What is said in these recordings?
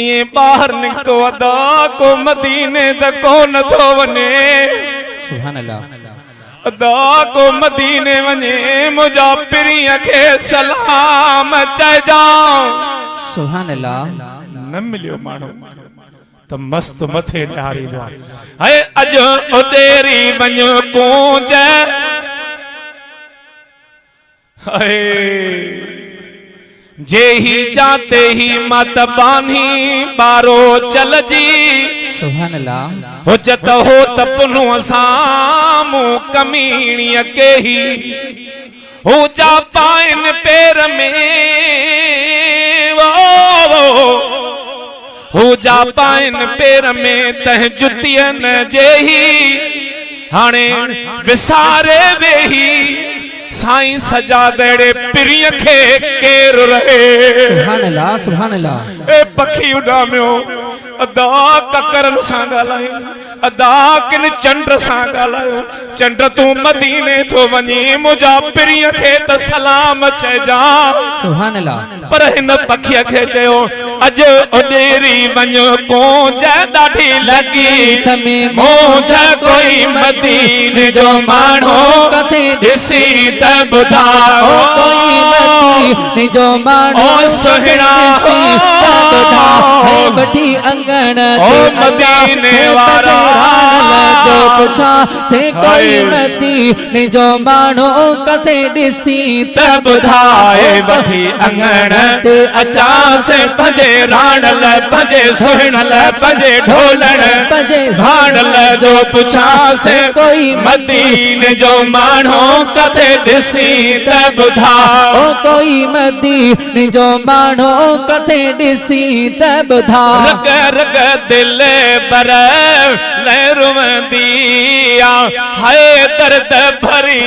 ये बाहर निकतो अदा को मदीने द कौन थो वने सुभान अल्लाह अदा को मदीने वने मुझा पिरिया के सलाम चजा सुभान अल्लाह न मिलियो मानो तो मस्त मथे ॾारी दो है अज उडेरी वञो कूंज है जे ही जाते ही मत बानी बारो चल जी सुभान अल्लाह हो जत हो तपनो सामू कमीणी के ही हो जा पाइन पैर में वो हो जा पाइन पैर में तह जुतियन जे ही हाणे विसारे वेही साईं सजा देड़े पिरिय खे केर रहे सुभान अल्लाह सुभान अल्लाह ए पखी उडामियो अदा ककरन सां ॻाल्हायो अदा किन चंड सां ॻाल्हायो चंड तू मदीने थो वञी मुंहिंजा पिरिय खे त सलाम चइजा सुभान अल्लाह पर हिन पखीअ खे चयो अॼु उडेरी वञो कोंज ॾाढी लॻी तमे मोज कोई मदीने जो माण्हू कथे ॾिसी त ॿुधाओ कोई मदीने जो माण्हू ओ सुहिणा वठी अंगण ओ मदीने वारा जो पुछा से कोई मदीने जो माण्हू कथे ॾिसी त ॿुधाए वठी अंगण ते अचा से भजे राणल भजे सुहिणल भजे ढोलण भजे भाणल जो पुछा से कोई मदीने जो माण्हू कथे ॾिसी त ॿुधाओ कोई मदीने जो माण्हू कथे ॾिसी त ॿुधाओ रग रग दिल पर लहरुवंदी हाय दर्द भरी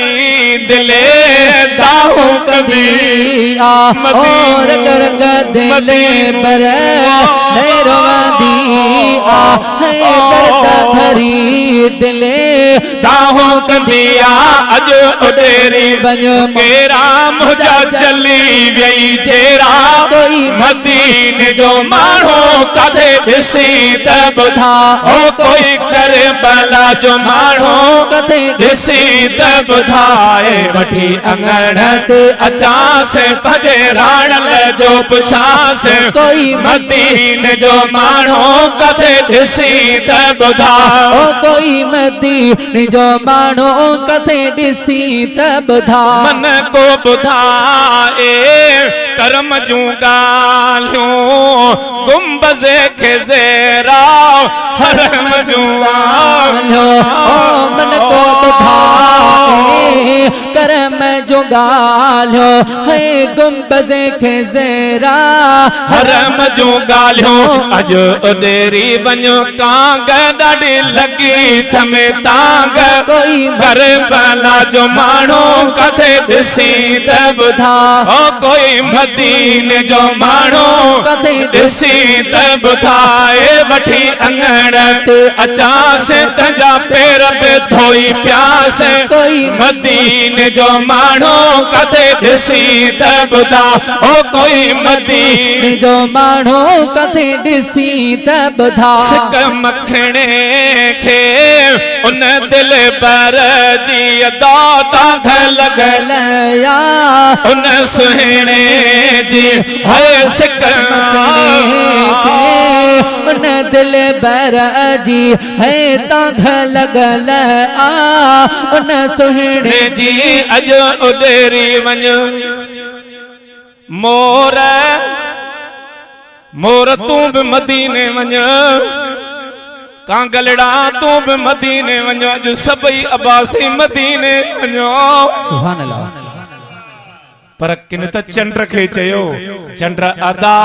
दिले दाहू कदी और रग दिले पर लहरुवंदी हाय दर्द भरी दिले दाहू कदिया अज उडेरी वञो केरा मुझा चली वई जेरा कोई मदीने जो माण्हू कथे ॾिसी त ॿुधाओ कोई करबला जो माण्हू कथे ॾिसी त ॿुधाए वठी अंगण ते अचा से भजे राणल जो पुछास कोई मदीने जो माण्हू कथे ॾिसी त ॿुधाओ कोई मदीने जो माण्हू कथे ॾिसी त ॿुधाओ मन को ॿुधाए कर्म जूं ॻाल्हियूं गुंबज़ खे ज़ेरा हरम जूं मन को ॿुधाए कर्म जो ॻाल्हियो है गुंबज़ खे ज़ेरा हरम जूं ॻाल्हियूं अॼु उडेरी वञो कांग ॾाढी लॻी थमे तांग कोई करबला जो माण्हू कथे ॾिसी त ॿुधाओ कोई मदीने जो माण्हू कथे ॾिसी त ॿुधाए वठी अंगण ते अचा से तंजा पेर पे धोई प्यास कोई मदीने जो माण्हू कथे ॾिसी त ॿुधाओ कोई मदीने जो माण्हू कथे ॾिसी त ॿुधाओ सिक मखणे खे उन दिल पर जी अदा तांग लॻल लया उन सुहिणे जी है सिक उन दिल बर जी है तांग लॻल आ उन सुहिणे जी अॼु उडेरी वञ मोर मोर तूं बि मदीने वञ कांगलड़ा तूं बि मदीने वञो अॼु सभई अब्बासी मदीने वञो सुभान अल्लाह पर किन त चंड खे चयो चंड अदा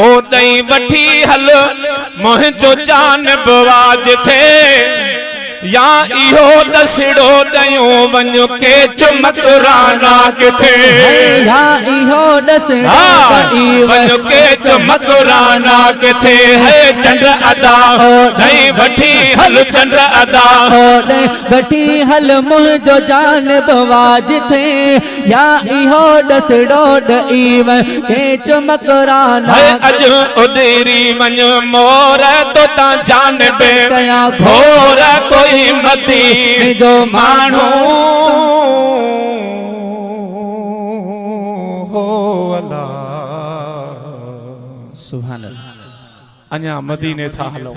ओ ॾई वठी हल मुंहिंजो जान बवाज थे या इहो दसड़ो दयो वञो के चमकराना किथे या इहो दसड़ो वञो के चमकराना किथे है चंद्र अदा नहीं वठी हल चंद्र अदा वठी हल मुंहिंजो जानब वाजिथे या इहो दसड़ो ॾई के चमकराना अज उडेरी वञ मोर तो ता जानबे कया घोर कोई मदीने जो माण्हू हो अल्लाह सुभान अल्लाह अञा मदीने था हलो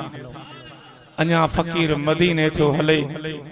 अञा फ़कीर मदीने थो हले